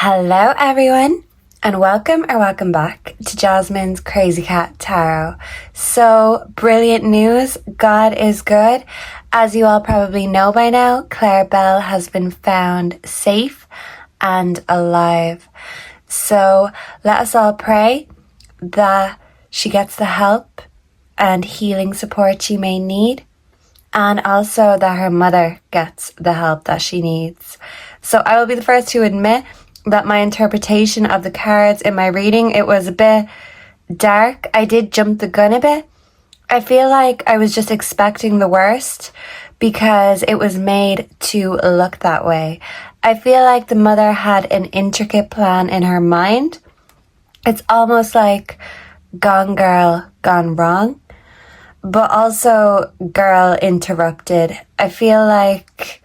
Hello everyone and welcome back to Jasmine's Crazy Cat Tarot. So brilliant news, God is good. As you all probably know by now, Claire Bell has been found safe and alive. So let us all pray that she gets the help and healing support she may need, and also that her mother gets the help that she needs. So I will be the first to admit that my interpretation of the cards in my reading, it was a bit dark. I did jump the gun a bit. I feel like I was just expecting the worst because it was made to look that way. I feel like the mother had an intricate plan in her mind. It's almost like Gone Girl, Gone Wrong, but also Girl Interrupted. I feel like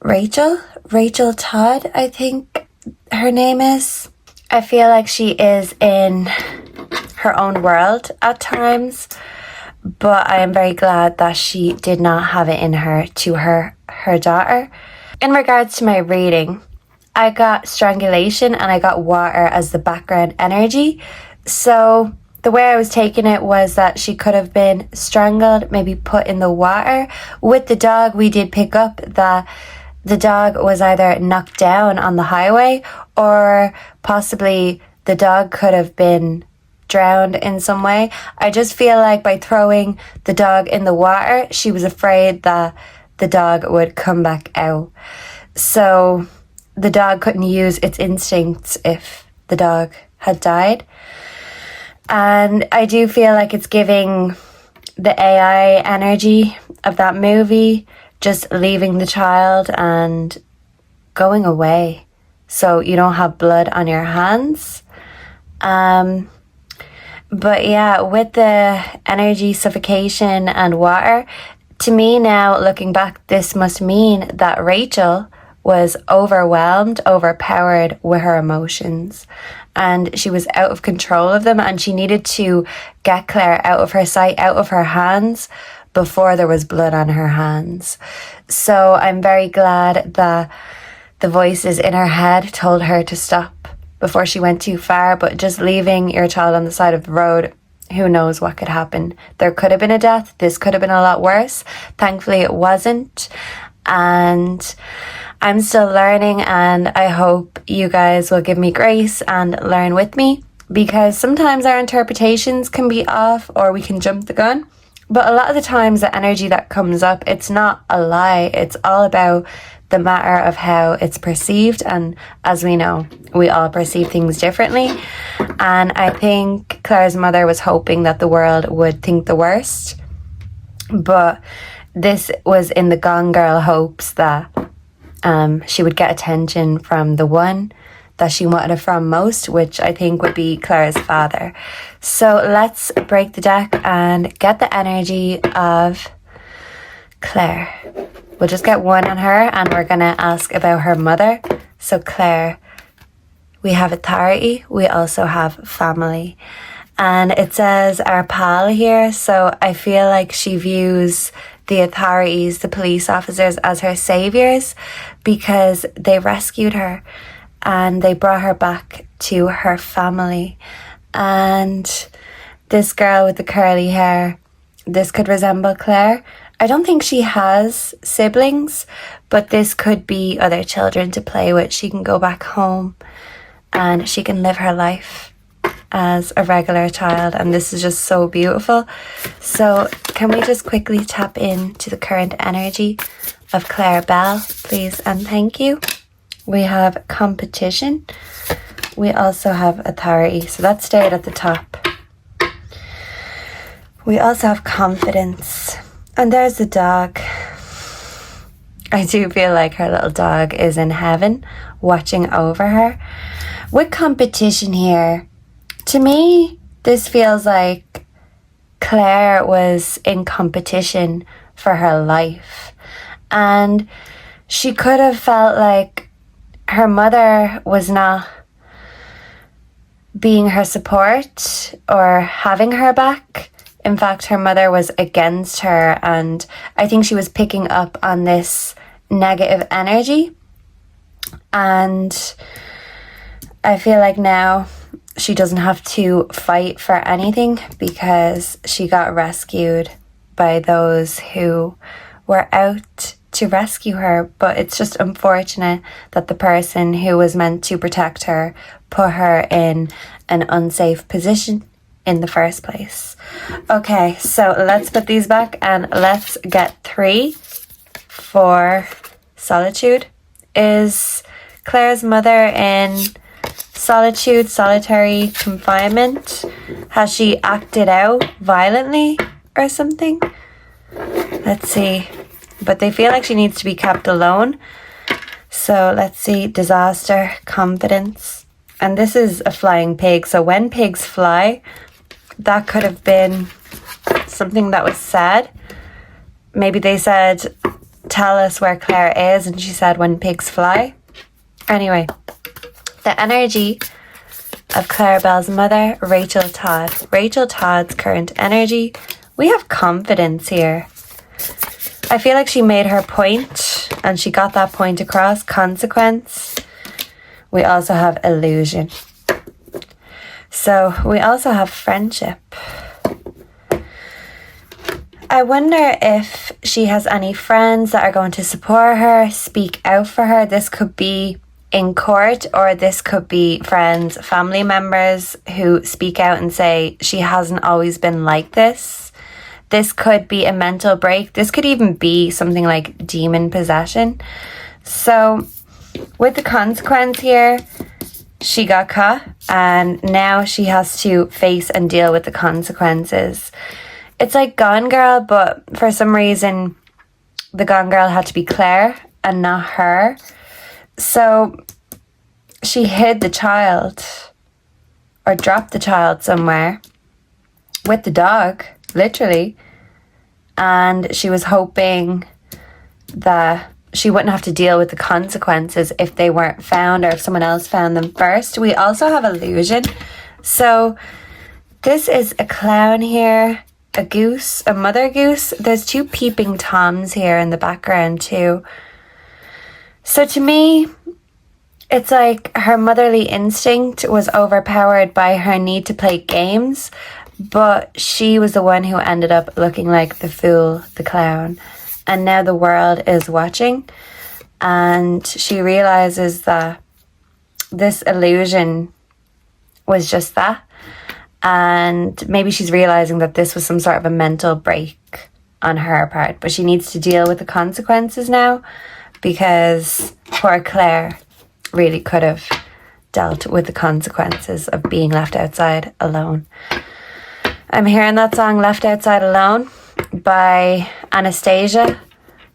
Rachel Todd, I think her name is. I feel like she is in her own world at times, but I am very glad that she did not have it in her to her daughter. In regards to my reading, I got strangulation and I got water as the background energy. So the way I was taking it was that she could have been strangled, maybe put in the water. With the dog, we did pick up that the dog was either knocked down on the highway or possibly the dog could have been drowned in some way. I just feel like by throwing the dog in the water, she was afraid that the dog would come back out. So the dog couldn't use its instincts if the dog had died. And I do feel like it's giving the AI energy of that movie, just leaving the child and going away so you don't have blood on your hands. But yeah, with the energy suffocation and water, to me now, looking back, this must mean that Rachel was overwhelmed, overpowered with her emotions, and she was out of control of them, and she needed to get Claire out of her sight, out of her hands, before there was blood on her hands. So I'm very glad that the voices in her head told her to stop before she went too far, but just leaving your child on the side of the road, who knows what could happen. There could have been a death. This could have been a lot worse. Thankfully it wasn't. And I'm still learning, and I hope you guys will give me grace and learn with me, because sometimes our interpretations can be off or we can jump the gun. But a lot of the times the energy that comes up, it's not a lie. It's all about the matter of how it's perceived. And as we know, we all perceive things differently. And I think Claire's mother was hoping that the world would think the worst. But this was in the Gone Girl hopes that she would get attention from the one that she wanted it from most, which I think would be Claire's father. So let's break the deck and get the energy of Claire. We'll just get one on her, and we're going to ask about her mother. So Claire, we have authority, we also have family. And it says our pal here, so I feel like she views the authorities, the police officers, as her saviors because they rescued her and they brought her back to her family. And this girl with the curly hair, this could resemble Claire. I don't think she has siblings, but this could be other children to play with. She can go back home and she can live her life as a regular child, and this is just so beautiful. So can we just quickly tap into the current energy of Claire Bell, please, and thank you. We have competition. We also have authority, so that stayed at the top. We also have confidence, and there's the dog. I do feel like her little dog is in heaven watching over her. With competition here, to me, this feels like Claire was in competition for her life, and she could have felt like her mother was not being her support or having her back. In fact, her mother was against her, and I think she was picking up on this negative energy. And I feel like now she doesn't have to fight for anything because she got rescued by those who were out to rescue her. But it's just unfortunate that the person who was meant to protect her put her in an unsafe position in the first place. Okay, so let's put these back and let's get 3 for Solitude. Is Claire's mother in solitude, solitary confinement? Has she acted out violently or something? Let's see. But they feel like she needs to be kept alone. So let's see. Disaster, confidence. And this is a flying pig. So when pigs fly, that could have been something that was said. Maybe they said, tell us where Claire is. And she said, when pigs fly. Anyway, the energy of Clarabelle's mother, Rachel Todd. Rachel Todd's current energy. We have confidence here. I feel like she made her point and she got that point across. Consequence. We also have illusion. So we also have friendship. I wonder if she has any friends that are going to support her, speak out for her. This could be in court, or this could be friends, family members who speak out and say she hasn't always been like this. This could be a mental break. This could even be something like demon possession. So with the consequence here, she got caught and now she has to face and deal with the consequences. It's like Gone Girl, but for some reason the Gone Girl had to be Claire and not her. So she hid the child or dropped the child somewhere with the dog, literally. And she was hoping that she wouldn't have to deal with the consequences if they weren't found or if someone else found them first. We also have illusion. So this is a clown here, a goose, a mother goose. There's 2 peeping toms here in the background too. So to me, it's like her motherly instinct was overpowered by her need to play games, but she was the one who ended up looking like the fool, the clown. And now the world is watching and she realizes that this illusion was just that. And maybe she's realizing that this was some sort of a mental break on her part, but she needs to deal with the consequences now because poor Claire really could have dealt with the consequences of being left outside alone. I'm hearing that song Left Outside Alone by Anastasia.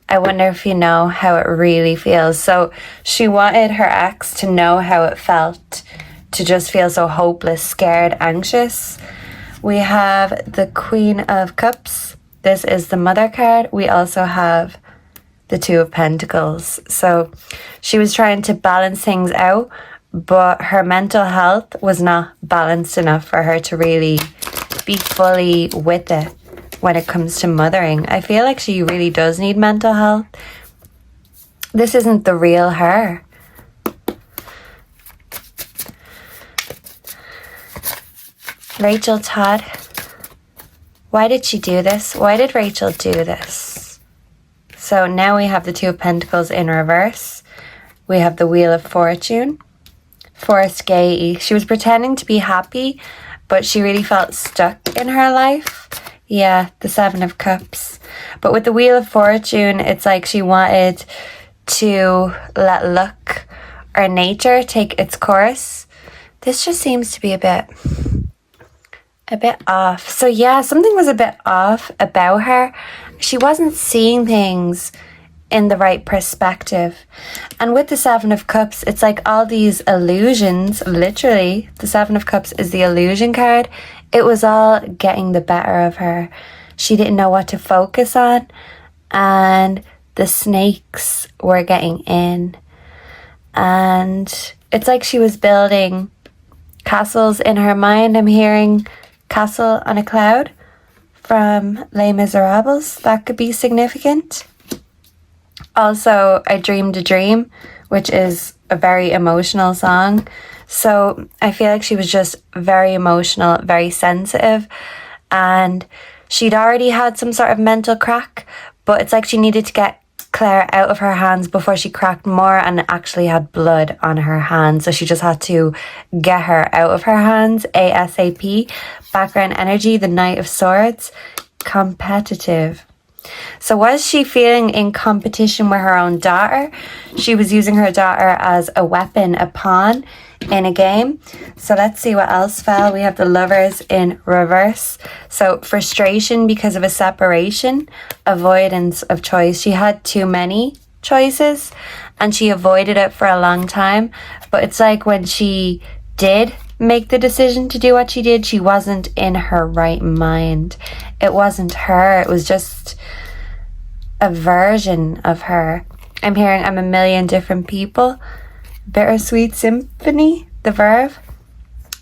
I wonder if you know how it really feels. So she wanted her ex to know how it felt to just feel so hopeless, scared, anxious. We have the Queen of Cups. This is the Mother card. We also have the 2 of Pentacles. So she was trying to balance things out, but her mental health was not balanced enough for her to really be fully with it when it comes to mothering. I feel like she really does need mental health. This isn't the real her. Rachel Todd. Why did she do this? Why did Rachel do this? So now we have the 2 of Pentacles in reverse. We have the Wheel of Fortune. Forced gaiety. She was pretending to be happy, but she really felt stuck in her life. Yeah, the 7 of Cups. But with the Wheel of Fortune, it's like she wanted to let luck or nature take its course. This just seems to be a bit off. So yeah, something was a bit off about her. She wasn't seeing things in the right perspective. And with the 7 of Cups, it's like all these illusions, literally, the 7 of Cups is the illusion card. It was all getting the better of her. She didn't know what to focus on, and the snakes were getting in. And it's like she was building castles in her mind. I'm hearing Castle on a Cloud from Les Miserables. That could be significant. Also, I dreamed a dream, which is a very emotional song. So I feel like she was just very emotional, very sensitive, and she'd already had some sort of mental crack, but it's like she needed to get Claire out of her hands before she cracked more and actually had blood on her hands. So she just had to get her out of her hands ASAP. Background energy, the Knight of Swords, competitive. So was she feeling in competition with her own daughter? She was using her daughter as a weapon, a pawn in a game. So let's see what else fell. We have the Lovers in reverse. So frustration because of a separation, avoidance of choice. She had too many choices and she avoided it for a long time. But it's like when she did make the decision to do what she did, she wasn't in her right mind. It wasn't her. It was just a version of her. I'm hearing I'm a million different people. Bittersweet symphony, the verve.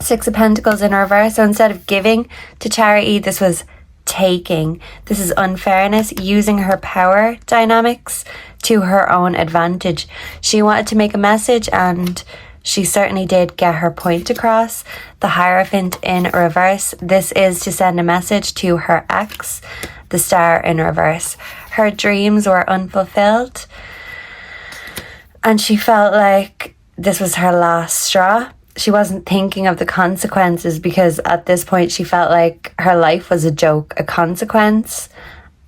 Six of Pentacles in reverse. So instead of giving to charity, this was taking. This is unfairness, using her power dynamics to her own advantage. She wanted to make a message and she certainly did get her point across. The Hierophant in reverse. This is to send a message to her ex. The Star in reverse. Her dreams were unfulfilled. And she felt like this was her last straw. She wasn't thinking of the consequences because at this point she felt like her life was a joke, a consequence.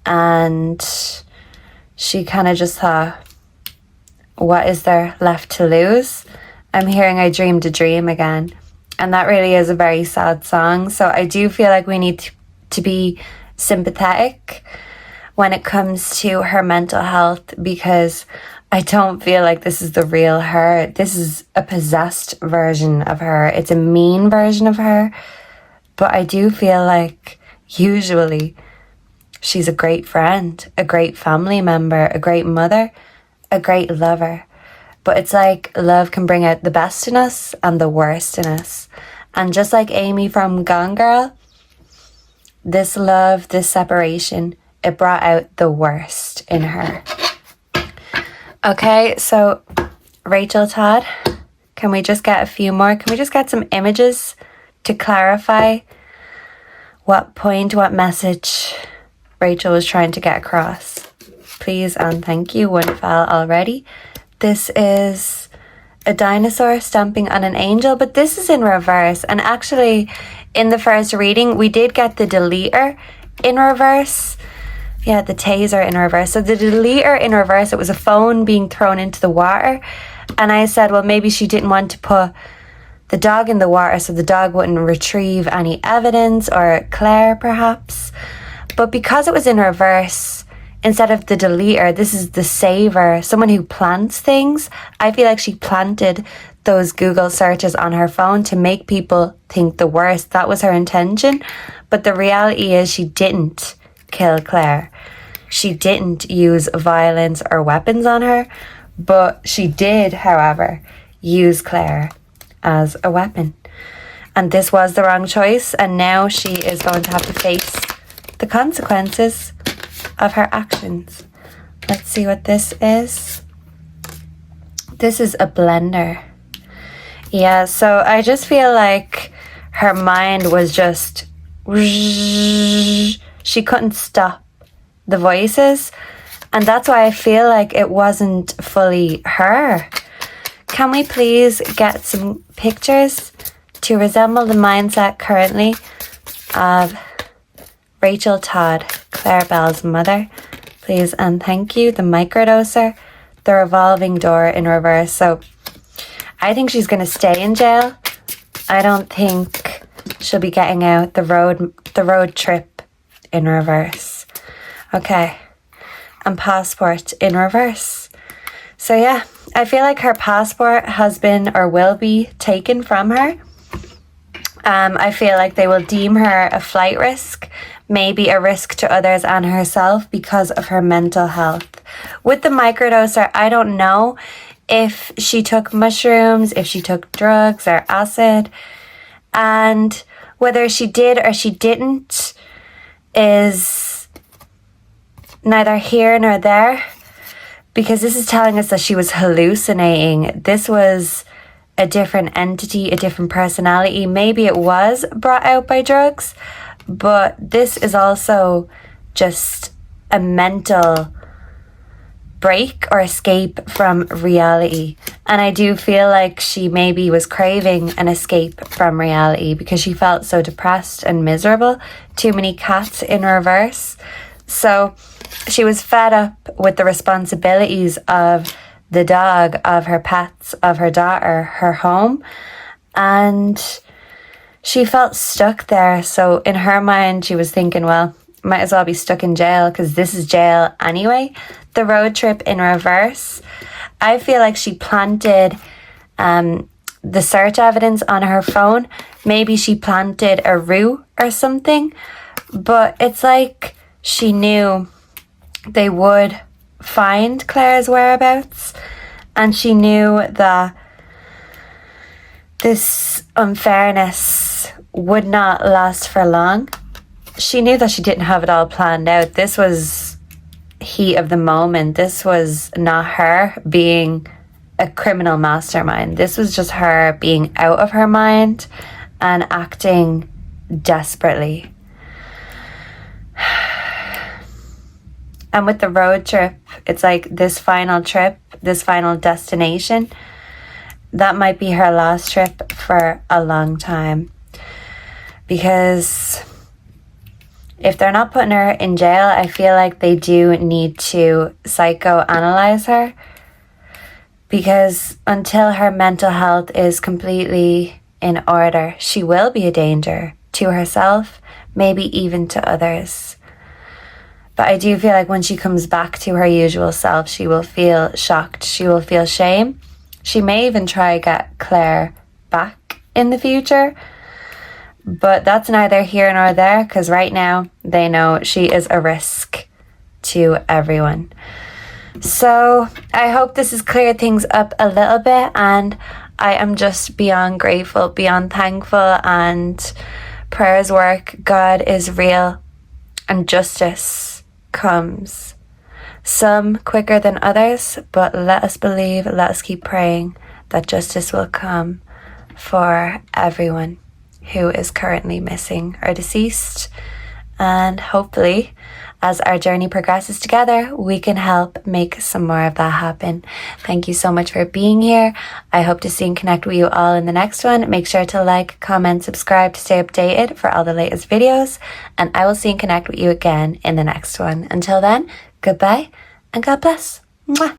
And she kind of just thought, what is there left to lose? I'm hearing I dreamed a dream again. And that really is a very sad song. So I do feel like we need to be sympathetic when it comes to her mental health, because I don't feel like this is the real her. This is a possessed version of her. It's a mean version of her. But I do feel like usually she's a great friend, a great family member, a great mother, a great lover. But it's like love can bring out the best in us and the worst in us. And just like Amy from Gone Girl, this love, this separation, it brought out the worst in her. Okay, so Rachel Todd, can we just get a few more? Can we just get some images to clarify what point, what message Rachel was trying to get across? Please and thank you. One fell already. This is a dinosaur stomping on an angel, but this is in reverse. And actually, in the first reading, we did get the deleter in reverse. Yeah, the taser in reverse. So the deleter in reverse, it was a phone being thrown into the water. And I said, well, maybe she didn't want to put the dog in the water so the dog wouldn't retrieve any evidence, or Claire perhaps. But because it was in reverse, instead of the deleter, this is the saver, someone who plants things. I feel like she planted those Google searches on her phone to make people think the worst. That was her intention. But the reality is she didn't kill Claire. She didn't use violence or weapons on her, but she did, however, use Claire as a weapon. And this was the wrong choice, and now she is going to have to face the consequences of her actions. Let's see what this is. This is a blender. Yeah, so I just feel like her mind was just... She couldn't stop the voices, and that's why I feel like it wasn't fully her. Can we please get some pictures to resemble the mindset currently of Rachel Todd, Claire Bell's mother? Please and thank you. The microdoser, the revolving door in reverse. So I think she's going to stay in jail. I don't think she'll be getting out. The road trip in reverse. Okay. And passport in reverse. So yeah, I feel like her passport has been or will be taken from her. I feel like they will deem her a flight risk, maybe a risk to others and herself because of her mental health. With the microdoser, I don't know if she took mushrooms, if she took drugs or acid, and whether she did or she didn't is neither here nor there. because this is telling us that she was hallucinating. This was a different entity, a different personality. Maybe it was brought out by drugs, but this is also just a mental break or escape from reality. And I do feel like she maybe was craving an escape from reality because she felt so depressed and miserable. Too many cats in reverse. So she was fed up with the responsibilities of the dog, of her pets, of her daughter, her home, and she felt stuck there. So in her mind, she was thinking, well, might as well be stuck in jail because this is jail anyway. The road trip in reverse. I feel like she planted the search evidence on her phone. Maybe she planted a rue or something, but it's like she knew they would find Claire's whereabouts, and she knew that this unfairness would not last for long. She knew that she didn't have it all planned out. This was heat of the moment. This was not her being a criminal mastermind. This was just her being out of her mind and acting desperately. And with the road trip, it's like this final trip, this final destination, that might be her last trip for a long time. Because if they're not putting her in jail, I feel like they do need to psychoanalyze her. Because until her mental health is completely in order, she will be a danger to herself, maybe even to others. But I do feel like when she comes back to her usual self, she will feel shocked. She will feel shame. She may even try to get Claire back in the future. But that's neither here nor there, because right now they know she is a risk to everyone. So I hope this has cleared things up a little bit, and I am just beyond grateful, beyond thankful, and prayers work. God is real, and justice comes. Some quicker than others, but let us believe, let us keep praying that justice will come for everyone who is currently missing or deceased. And hopefully, as our journey progresses together, we can help make some more of that happen. Thank you so much for being here. I hope to see and connect with you all in the next one. Make sure to like, comment, subscribe to stay updated for all the latest videos. And I will see and connect with you again in the next one. Until then, goodbye and God bless. Mwah.